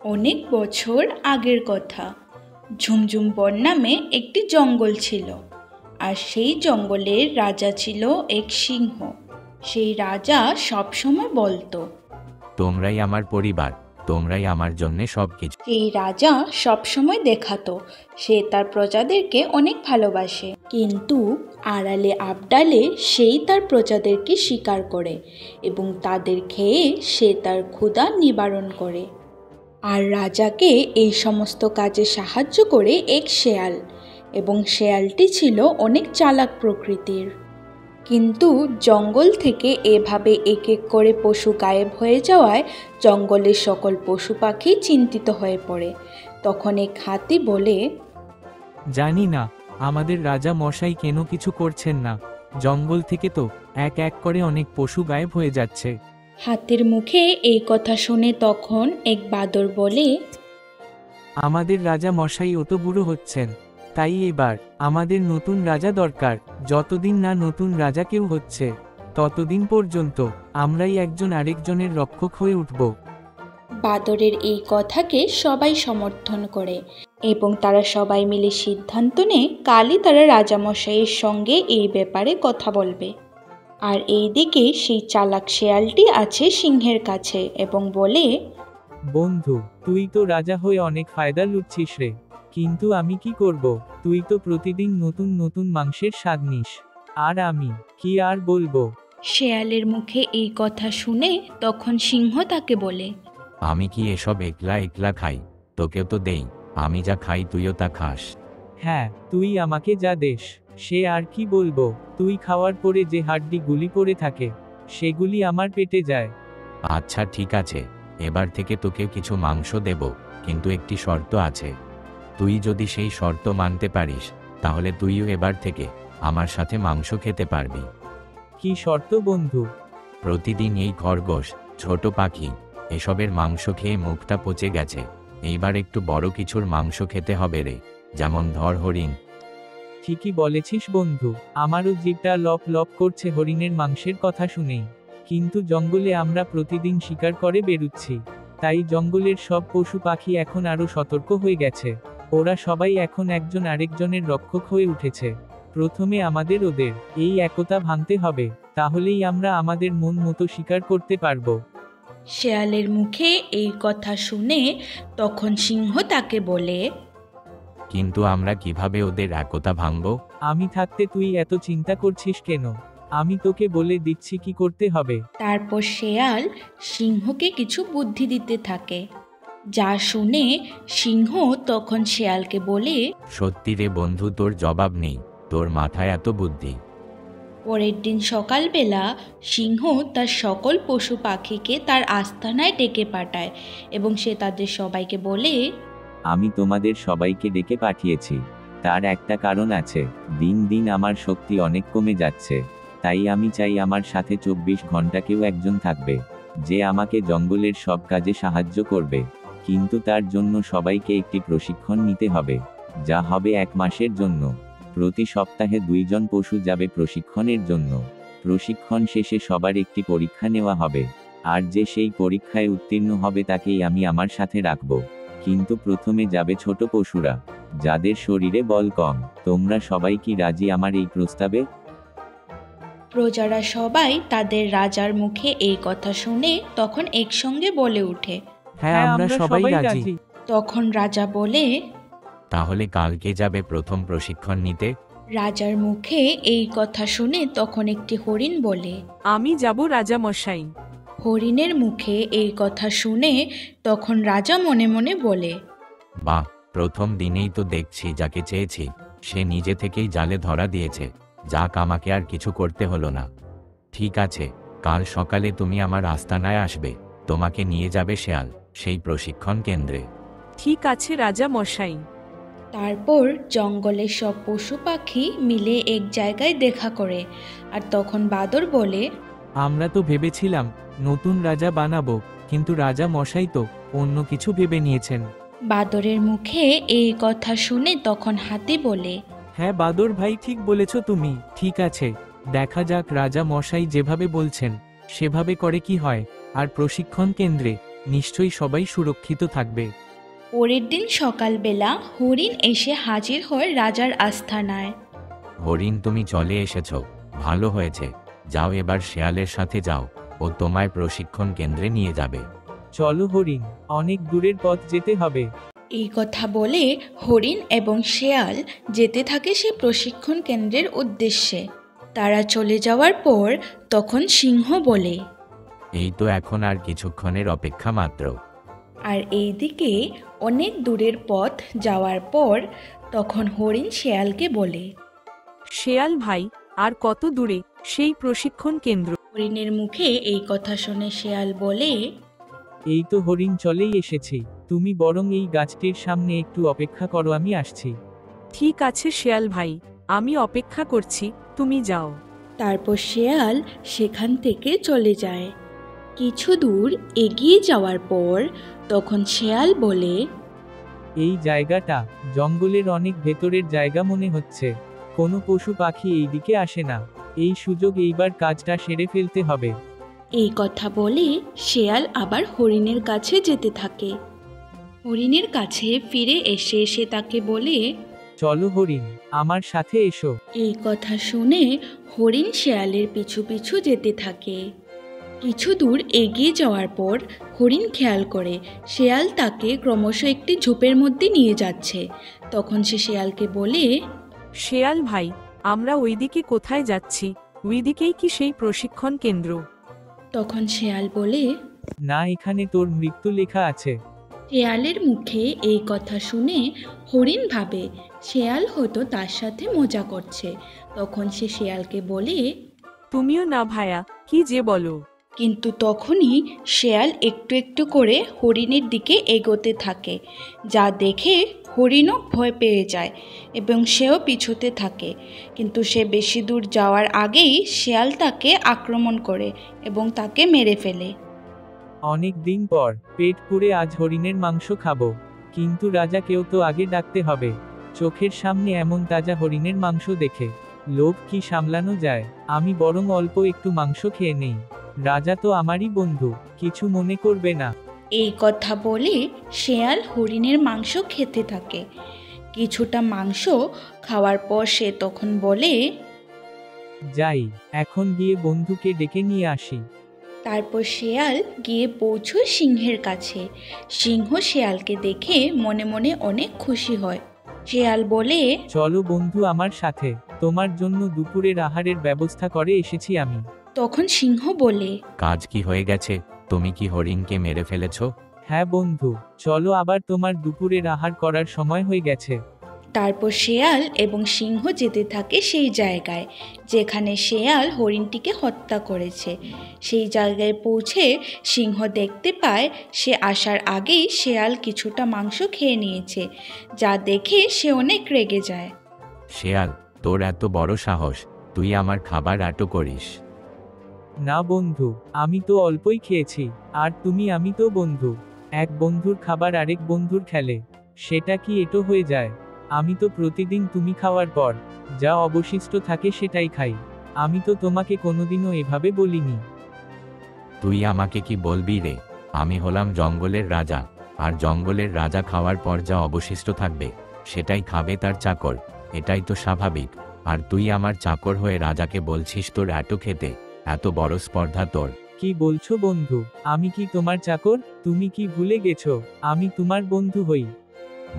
অনেক বছর আগের কথা। ঝুমঝুম বন নামে একটি জঙ্গল ছিল, আর সেই জঙ্গলের রাজা ছিল এক সিংহ। সেই রাজা সবসময় বলতো, তোমরাই আমার পরিবার, তোমরাই আমার জন্য সবকিছু। সেই রাজা সবসময় দেখাতো সে তার প্রজাদেরকে অনেক ভালোবাসে, কিন্তু আড়ালে আবডালে সেই তার প্রজাদেরকে শিকার করে এবং তাদের খেয়ে সে তার ক্ষুধা নিবারণ করে। আর রাজাকে এই সমস্ত কাজে সাহায্য করে এক শেয়াল, এবং শেয়ালটি ছিল অনেক চালাক প্রকৃতির। কিন্তু জঙ্গল থেকে এভাবে এক এক করে পশু গায়েব হয়ে যাওয়ায় জঙ্গলের সকল পশু পাখি চিন্তিত হয়ে পড়ে। তখন এক হাতি বলে, জানি না আমাদের রাজা মশাই কেন কিছু করছেন না, জঙ্গল থেকে তো এক এক করে অনেক পশু গায়েব হয়ে যাচ্ছে। হাতির মুখে এই কথা শুনে তখন এক বাদর বলে, আমাদের রাজা মশাই অত বুড়ো হচ্ছেন, তাই এবার আমাদের নতুন রাজা দরকার। যতদিন না নতুন রাজা কেউ হচ্ছে ততদিন পর্যন্ত আমরাই একজন আরেকজনের রক্ষক হয়ে উঠব। বাদরের এই কথাকে সবাই সমর্থন করে এবং তারা সবাই মিলে সিদ্ধান্ত নেয় কালই তারা রাজামশাইয়ের সঙ্গে এই ব্যাপারে কথা বলবে। আর এইদিকে সেই চালাক শেয়ালটি আছে সিংহের কাছে এবং বলে, বন্ধু, তুই তো রাজা হয়ে অনেক ফায়দা লুটছিস রে, কিন্তু আমি কি করব? তুই তো প্রতিদিন নতুন নতুন মাংসের স্বাদ নিস, আর আমি কি আর বলবো। শেয়ালের মুখে এই কথা শুনে তখন সিংহ তাকে বলে, আমি কি এসব একলা একলা খাই? তোকেও তো দেই, আমি যা খাই তুইও তা খাস। হ্যাঁ, তুই আমাকে যা দেশ সে আর কি বলবো। তুই খাওয়ার পরে যে হাড্ডিগুলি পড়ে থাকে সেগুলি আমার পেটে যায়। আচ্ছা ঠিক আছে, এবার থেকে তোকে কিছু মাংস দেব, কিন্তু একটি শর্ত আছে। তুই যদি সেই শর্ত মানতে পারিস তাহলে তুইও এবার থেকে আমার সাথে মাংস খেতে পারবি। কি শর্ত বন্ধু? প্রতিদিন এই খরগোশ, ছোট পাখি এসবের মাংস খেয়ে মুখটা পচে গেছে, এইবার একটু বড় কিছুর মাংস খেতে হবে রে, যেমন ধর হরিণ। ঠিকই বলেছিস বন্ধু, আমারও জিভটা লপ লপ করছে হরিণের মাংসের কথা শুনেই। কিন্তু জঙ্গলে আমরা প্রতিদিন শিকার করে বেরুচ্ছি, তাই জঙ্গলের সব পশু পাখি এখন আরো সতর্ক হয়ে গেছে। ওরা সবাই এখন একজন আরেকজনের রক্ষক হয়ে উঠেছে। প্রথমে আমাদের ওদের এই একতা ভাঙতে হবে, তাহলেই আমরা আমাদের মন মতো শিকার করতে পারবো। শেয়ালের মুখে এই কথা শুনে তখন সিংহ তাকে বলে, কিন্তু আমরা কিভাবে ওদের একতা ভাঙব? আমি থাকতে তুই এত চিন্তা করছিস কেন? আমি তোকে বলে দিচ্ছি কি করতে হবে। তারপর শেয়াল সিংহকে কিছু বুদ্ধি দিতে থাকে, যা শুনে সিংহ তখন শেয়ালকে বলে, সত্যি রে বন্ধু, তোর জবাব নেই, তোর মাথায় এত বুদ্ধি। পরের দিন সকালবেলা সিংহ তার সকল পশু পাখিকে তার আস্তানায় ডেকে পাঠায় এবং সে তাদের সবাইকে বলে, আমি তোমাদের সবাইকে ডেকে পাঠিয়েছি, তার একটা কারণ আছে। দিন দিন আমার শক্তি অনেক কমে যাচ্ছে, তাই আমি চাই আমার সাথে 24 ঘন্টা কেউ একজন থাকবে, যে আমাকে জঙ্গলের সব কাজে সাহায্য করবে। কিন্তু তার জন্য সবাইকে একটি প্রশিক্ষণ নিতে হবে, যা হবে 1 মাসের জন্য। প্রতি সপ্তাহে 2 জন পশু যাবে প্রশিক্ষণের জন্য। প্রশিক্ষণ শেষে সবার একটি পরীক্ষা নেওয়া হবে, আর যে সেই পরীক্ষায় উত্তীর্ণ হবে তাকেই আমি আমার সাথে রাখবো। কিন্তু প্রথমে যাবে ছোট পশুরা, যাদের শরীরে বল কম। তোমরা সবাই কি রাজি আমার এই প্রস্তাবে? প্রজারা সবাই তাদের রাজার মুখে এই কথা শুনে তখন একসঙ্গে বলে ওঠে। হ্যাঁ, আমরা সবাই রাজি। তখন রাজা বলে, তাহলে কালকে যাবে প্রথম প্রশিক্ষণ নিতে? রাজার মুখে এই কথা শুনে তখন একটি হরিণ বলে, আমি যাব রাজা মশাই। হরিণের মুখে এই কথা শুনে তখন রাজা মনে মনে বলে, বাহ, প্রথম দিনেই তো দেখছি যাকে চেয়েছি সে নিজে থেকেই জালে ধরা দিয়েছে, যাক আমাকে আর কিছু করতে হলো না। ঠিক আছে, কাল সকালে তুমি আমার আস্তানায় আসবে, তোমাকে নিয়ে যাবে শেয়াল সেই প্রশিক্ষণ কেন্দ্রে। ঠিক আছে রাজা মশাই। তারপর জঙ্গলের সব পশু পাখি মিলে এক জায়গায় দেখা করে, আর তখন বাদর বলে, আমরা তো ভেবেছিলাম নতুন রাজা বানাবো, কিন্তু রাজা মশাই তো অন্য কিছু ভেবে নিয়েছেন। বাদরের মুখে এই কথা শুনে তখন হাতি বলে, হ্যাঁ বাদর ভাই, ঠিক বলেছ তুমি। ঠিক আছে, দেখা যাক রাজা মশাই যেভাবে বলছেন সেভাবে করে কি হয়। আর প্রশিক্ষণ কেন্দ্রে নিশ্চয়ই সবাই সুরক্ষিত থাকবে। পরের দিন সকালবেলা হরিণ এসে হাজির হয় রাজার আস্তানায়। হরিণ, তুমি চলে এসেছো, ভালো হয়েছে। যাও এবার শেয়ালের সাথে যাও, ও তোমায় প্রশিক্ষণ কেন্দ্রে নিয়ে যাবে। চলো হরিণ, অনেক দূরের পথ যেতে হবে। এই কথা বলে হরিণ এবং শেয়াল যেতে থাকে সে প্রশিক্ষণ কেন্দ্রের উদ্দেশ্যে। তারা চলে যাওয়ার পর তখন সিংহ বলে, এই তো এখন আর কিছুক্ষণের অপেক্ষা মাত্র। আর এইদিকে অনেক দূরের পথ যাওয়ার পর তখন হরিণ শেয়ালকে বলে। শেয়াল ভাই, আর কত দূরে সেই প্রশিক্ষণ কেন্দ্র? হরিণের মুখে এই কথা শুনে শেয়াল বলে, এই তো হরিণ, চলেই এসেছি। তুমি বরং এই গাছটির সামনে একটু অপেক্ষা করো, আমি আসছি। ঠিক আছে শেয়াল ভাই, আমি অপেক্ষা করছি, তুমি যাও। তারপর শেয়াল সেখান থেকে চলে যায়। কিছু দূর এগিয়ে যাওয়ার পর তখন শেয়াল বলে, এই জায়গাটা জঙ্গলের অনেক ভেতরের জায়গা মনে হচ্ছে। কোনো পশু পাখি এই দিকে আসে না। এই সুযোগ এইবার কাজটা সেরে ফেলতে হবে। এই কথা বলে শেয়াল আবার হরিণের কাছে যেতে থাকে। হরিণের কাছে ফিরে এসে সে তাকে বলে, চলো হরিণ, আমার সাথে এসো। এই কথা শুনে হরিণ শেয়ালের পিছু পিছু যেতে থাকে। কিছু দূর এগিয়ে যাওয়ার পর হরিণ খেয়াল করে শেয়াল তাকে ক্রমশ একটি ঝোপের মধ্যে নিয়ে যাচ্ছে। তখন সে শেয়ালকে বলে, শেয়াল ভাই, আমরা ওইদিকে কোথায় যাচ্ছি? ওইদিকেই কি সেই প্রশিক্ষণ কেন্দ্র? তখন শেয়াল বলে, না, এখানে তোর মৃত্যু লেখা আছে। শেয়ালের মুখে এই কথা শুনে হরিণ ভাবে শেয়াল হয়তো তার সাথে মজা করছে। তখন সে শেয়ালকে বলে, তুমিও না ভায়া, কি যে বলো। কিন্তু তখনই শেয়াল একটু একটু করে হরিণের দিকে এগোতে থাকে, যা দেখে হরিণও ভয় পেয়ে যায় এবং সেও পিছুতে থাকে। কিন্তু সে বেশি দূর যাওয়ার আগেই শেয়াল তাকে আক্রমণ করে এবং তাকে মেরে ফেলে। অনেক দিন পর পেট পুড়ে আজ হরিণের মাংস খাবো, কিন্তু রাজাকেও তো আগে ডাকতে হবে। চোখের সামনে এমন তাজা হরিণের মাংস দেখে লোভ কি সামলানো যায়? আমি বরং অল্প একটু মাংস খেয়ে নেই। রাজা তো আমারই বন্ধু, কিছু মনে করবে না। এই কথা বলে শেয়াল হরিণের মাংস খেতে থাকে। কিছুটা মাংস খাওয়ার পর সে তখন বলে, যাই, এখন গিয়ে বন্ধুকে ডেকে নিয়ে আসি। তারপর শেয়াল গিয়ে পৌঁছয় সিংহের কাছে। সিংহ শেয়ালকে দেখে মনে মনে অনেক খুশি হয়। শেয়াল বলে, চলো বন্ধু আমার সাথে, তোমার জন্য দুপুরের আহারের ব্যবস্থা করে এসেছি আমি। তখন সিংহ বলে, কাজ কি হয়ে গেছে? তুমি কি হরিণকে মেরে ফেলেছো? হ্যাঁ বন্ধু, চলো, আবার তোমার দুপুরের আহার করার সময় হয়ে গেছে। তারপর শেয়াল এবং সিংহ যেতে থাকে সেই জায়গায় যেখানে শেয়াল হরিণটিকে হত্যা করেছে। সেই জায়গায় পৌঁছে সিংহ দেখতে পায় সে আসার আগেই শেয়াল কিছুটা মাংস খেয়ে নিয়েছে, যা দেখে সে অনেক রেগে যায়। শেয়াল, তোর এত বড় সাহস, তুই আমার খাবার আটো করিস? না বন্ধু, আমি তো অল্পই খেয়েছি। আর তুমি, আমি তো বন্ধু। এক বন্ধুর খাবার আরেক বন্ধুর খেলে সেটা কি এটো হয়ে যায়? আমি তো প্রতিদিন তুমি খাওয়ার পর যা অবশিষ্ট থাকে সেটাই খাই। আমি তো তোমাকে কোনোদিনও এভাবে বলিনি। তুই আমাকে কি বলবি রে? আমি হলাম জঙ্গলের রাজা, আর জঙ্গলের রাজা খাওয়ার পর যা অবশিষ্ট থাকবে সেটাই খাবে তার চাকর। এটাই তো স্বাভাবিক। আর তুই আমার চাকর হয়ে রাজাকে বলছিস তোর এটো খেতে? এত বড় স্পর্ধা তোর! কি বলছো বন্ধু? আমি কি তোমার চাকর? তুমি কি ভুলে গেছো আমি তোমার বন্ধু হই?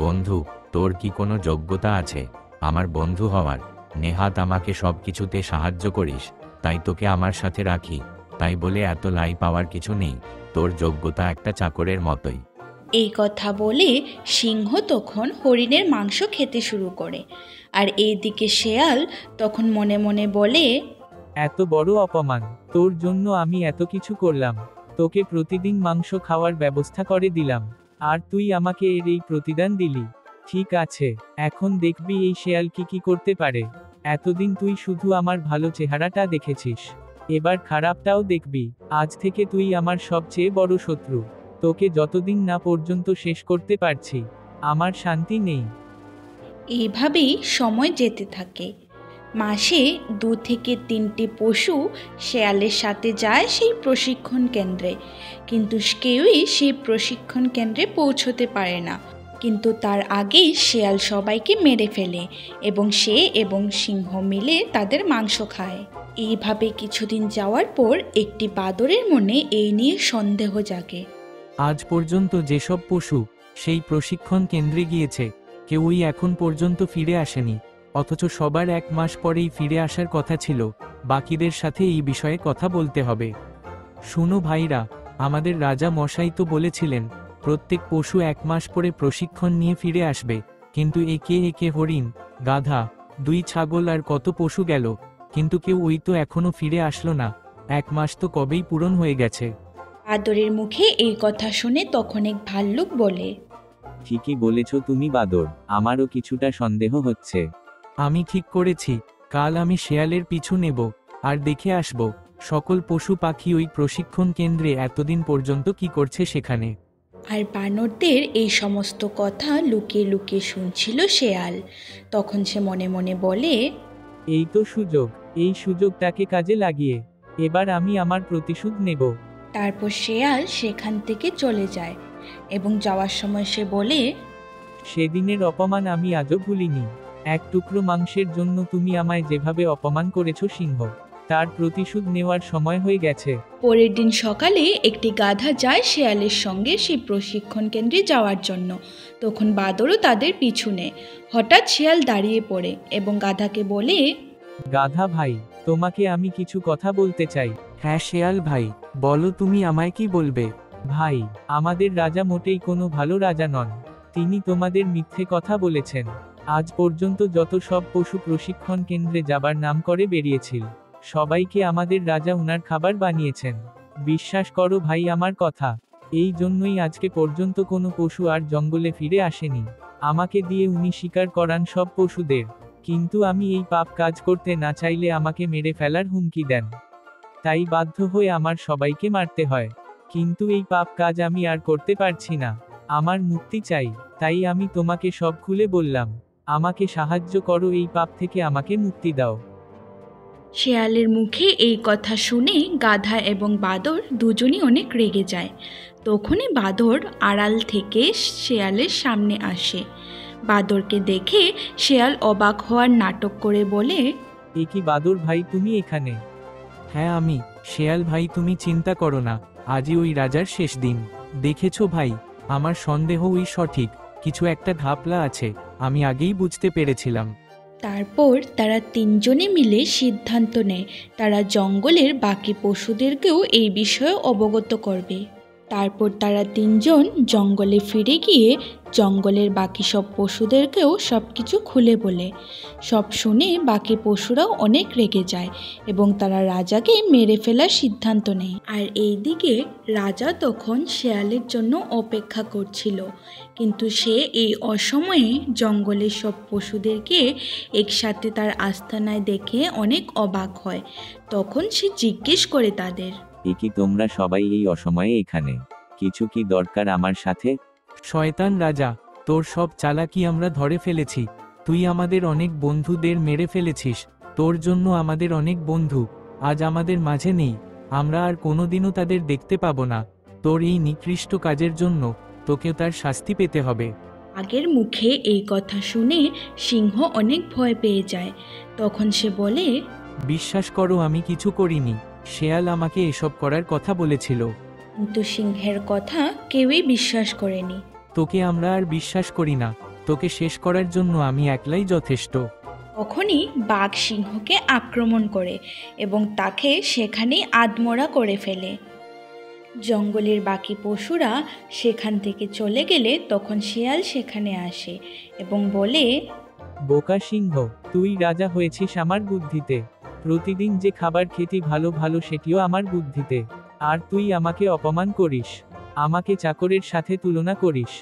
বন্ধু? তোর কি কোনো যোগ্যতা আছে আমার বন্ধু হওয়ার? নেহাত আমাকে সব কিছুতে সাহায্য করিস, তাই তোকে আমার সাথে রাখি। তাই বলে এত লাই পাওয়ার কিছু নেই। তোর যোগ্যতা একটা চাকরের মতোই। এই কথা বলে সিংহ তখন হরিণের মাংস খেতে শুরু করে। আর এইদিকে শেয়াল তখন মনে মনে বলে, এত বড় অপমান! তোর জন্য আমি এত কিছু করলাম, তোকে প্রতিদিন মাংস খাওয়ার ব্যবস্থা করে দিলাম, আর তুই আমাকে এর এই প্রতিদান দিলি? ঠিক আছে, এখন দেখবি এই শেয়াল কি করতে পারে। এতদিন তুই শুধু আমার ভালো চেহারাটা দেখেছিস, এবার খারাপটাও দেখবি। আজ থেকে তুই আমার সবচেয়ে বড় শত্রু। তোকে যতদিন না পর্যন্ত শেষ করতে পারছি আমার শান্তি নেই। এইভাবেই সময় যেতে থাকে। মাসে 2 থেকে 3টি পশু শেয়ালের সাথে যায় সেই প্রশিক্ষণ কেন্দ্রে, কিন্তু কেউই সেই প্রশিক্ষণ কেন্দ্রে পৌঁছতে পারে না। কিন্তু তার আগেই শেয়াল সবাইকে মেরে ফেলে এবং সে এবং সিংহ মিলে তাদের মাংস খায়। এইভাবে কিছুদিন যাওয়ার পর একটি বাদরের মনে এই নিয়ে সন্দেহ জাগে। আজ পর্যন্ত যেসব পশু সেই প্রশিক্ষণ কেন্দ্রে গিয়েছে কেউই এখন পর্যন্ত ফিরে আসেনি, অথচ সবার 1 মাস পরেই ফিরে আসার কথা ছিল। বাকিদের সাথে এই বিষয়ে কথা বলতে হবে। শুনো ভাইরা, আমাদের রাজা মশাই তো বলেছিলেন প্রত্যেক পশু 1 মাস পরে প্রশিক্ষণ নিয়ে ফিরে আসবে, কিন্তু একে একে হরিণ, গাধা, 2 ছাগল আর কত পশু গেল, কিন্তু কেউ ওই তো এখনো ফিরে আসলো না। 1 মাস তো কবেই পূরণ হয়ে গেছে। বাদরের মুখে এই কথা শুনে তখন এক ভাল্লুক বলে, ঠিকই বলেছ তুমি বাদর, আমারও কিছুটা সন্দেহ হচ্ছে। আমি ঠিক করেছি, কাল আমি শেয়ালের পিছু নেব আর দেখে আসব সকল পশু পাখি ওই প্রশিক্ষণ কেন্দ্রে এতদিন পর্যন্ত কি করছে সেখানে। আর বানরদের এই সমস্ত কথা লুকিয়ে লুকিয়ে শুনছিল শেয়াল। তখন সে মনে মনে বলে, এই তো সুযোগ, এই সুযোগটাকে কাজে লাগিয়ে এবার আমি আমার প্রতিশোধ নেব। তারপর শেয়াল সেখান থেকে চলে যায় এবং যাওয়ার সময় সে বলে, সেদিনের অপমান আমি আজও ভুলিনি। 1 টুকরো মাংসের জন্য তুমি আমায় যেভাবে অপমান করেছো সিংহ, তার প্রতিশোধ নেওয়ার সময় হয়ে গেছে। পরের দিন সকালে একটি গাধা যায় শেয়ালের সঙ্গে সেই প্রশিক্ষণ কেন্দ্রে যাওয়ার জন্য। তখন বাদরও তাদের পিছু নেয়। হঠাৎ শেয়াল দাঁড়িয়ে পড়ে এবং গাধাকে বলে, গাধা ভাই, তোমাকে আমি কিছু কথা বলতে চাই। হ্যাঁ শেয়াল ভাই, বলো তুমি আমায় কি বলবে। ভাই, আমাদের রাজা মোটেই কোনো ভালো রাজা নন। তিনি তোমাদের মিথ্যে কথা বলেছেন। আজ পর্যন্ত যত সব পশু প্রশিক্ষণ কেন্দ্রে যাবার নাম করে বেরিয়েছিল, সবাইকে আমাদের রাজা উনার খাবার বানিয়েছেন। বিশ্বাস করো ভাই আমার কথা, এই জন্যই আজকে পর্যন্ত কোনো পশু আর জঙ্গলে ফিরে আসেনি। আমাকে দিয়ে উনি শিকার করান সব পশুদের, কিন্তু আমি এই পাপ কাজ করতে না চাইলে আমাকে মেরে ফেলার হুমকি দেন। তাই বাধ্য হয়ে আমার সবাইকে মারতে হয়। কিন্তু এই পাপ কাজ আমি আর করতে পারছি না, আমার মুক্তি চাই। তাই আমি তোমাকে সব খুলে বললাম, আমাকে সাহায্য করো, এই পাপ থেকে আমাকে মুক্তি দাও। শেয়ালের মুখে এই কথা শুনে গাধা এবং বাদর দুজনই অনেক রেগে যায়। তখনই বাদর আড়াল থেকে শেয়ালের সামনে আসে। বাদরকে দেখে শেয়াল অবাক হওয়ার নাটক করে বলে, এ কি বাদর ভাই, তুমি এখানে? হ্যাঁ আমি। শেয়াল ভাই তুমি চিন্তা করো না, আজই ওই রাজার শেষ দিন। দেখেছো ভাই, আমার সন্দেহ ওই সঠিক, কিছু একটা ঘাপলা আছে, আমি আগেই বুঝতে পেরেছিলাম। তারপর তারা 3জনে মিলে সিদ্ধান্ত নেয় তারা জঙ্গলের বাকি পশুদেরকেও এই বিষয়ে অবগত করবে। তারপর তারা 3জন জঙ্গলে ফিরে গিয়ে জঙ্গলের বাকি সব পশুদেরকেও সব কিছু খুলে বলে। সব শুনে বাকি পশুরাও অনেক রেগে যায় এবং তারা রাজাকে মেরে ফেলার সিদ্ধান্ত নেয়। আর এইদিকে রাজা তখন শেয়ালের জন্য অপেক্ষা করছিল, কিন্তু সে এই অসময়ে জঙ্গলের সব পশুদেরকে একসাথে তার আস্তানায় দেখে অনেক অবাক হয়। তখন সে জিজ্ঞেস করে তাদের, এ কি তোমরা সবাই এই অসময়ে এখানে? কিছু কি দরকার আমার সাথে? শয়তান রাজা, তোর সব চালাকি আমরা ধরে ফেলেছি। তুই আমাদের অনেক বন্ধুদের মেরে ফেলেছিস, তোর জন্য আমাদের অনেক বন্ধু আজ আমাদের মাঝে নেই, আমরা আর কোনোদিনও তাদের দেখতে পাবো না। তোর এই নিকৃষ্ট কাজের জন্য তোকেও তার শাস্তি পেতে হবে। আগের মুখে এই কথা শুনে সিংহ অনেক ভয় পেয়ে যায়। তখন সে বলে, বিশ্বাস করো আমি কিছু করিনি, শেয়াল আমাকে এসব করার কথা বলেছিল। কিন্তু সিংহের কথা কেউই বিশ্বাস করেনি। তোকে আমরা আর বিশ্বাস করি না, তোকে শেষ করার জন্য আমি একলাই যথেষ্ট। তখনই বাঘ সিংহকে আক্রমণ করে এবং তাকে সেখানেই আধমরা করে ফেলে। জঙ্গলের বাকি পশুরা সেখান থেকে চলে গেলে তখন শিয়াল সেখানে আসে এবং বলে, বোকা সিংহ, তুই রাজা হয়েছিস আমার বুদ্ধিতে। প্রতিদিন যে খাবার খেতি ভালো ভালো সেটিও আমার বুদ্ধিতে, আর তুই আমাকে অপমান করিস, আমাকে চাকরের সাথে তুলনা করিস,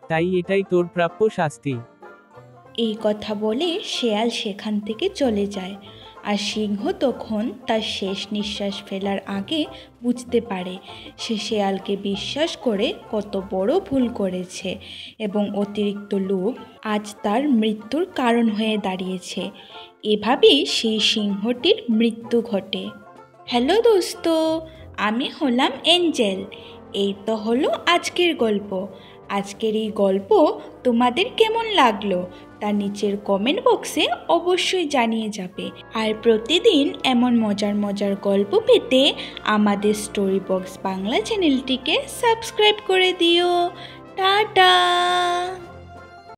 তাই এটাই তোর প্রাপ্য শাস্তি। এই কথা বলে শেয়াল সেখান থেকে চলে যায়। আর সিংহ তখন তার শেষ নিঃশ্বাস ফেলার আগে বুঝতে পারে সে শেয়ালকে বিশ্বাস করে কত বড় ভুল করেছে এবং অতিরিক্ত লোভ আজ তার মৃত্যুর কারণ হয়ে দাঁড়িয়েছে। এভাবেই সেই সিংহটির মৃত্যু ঘটে। হ্যালো দোস্ত, আমি হলাম এঞ্জেল। এই তো হলো আজকের গল্প। আজকের এই গল্প তোমাদের কেমন লাগলো তা নিচের কমেন্ট বক্সে অবশ্যই জানিয়ে যাবে। আর প্রতিদিন এমন মজার মজার গল্প পেতে আমাদের স্টোরি বক্স বাংলা চ্যানেলটিকে সাবস্ক্রাইব করে দিও। টাটা।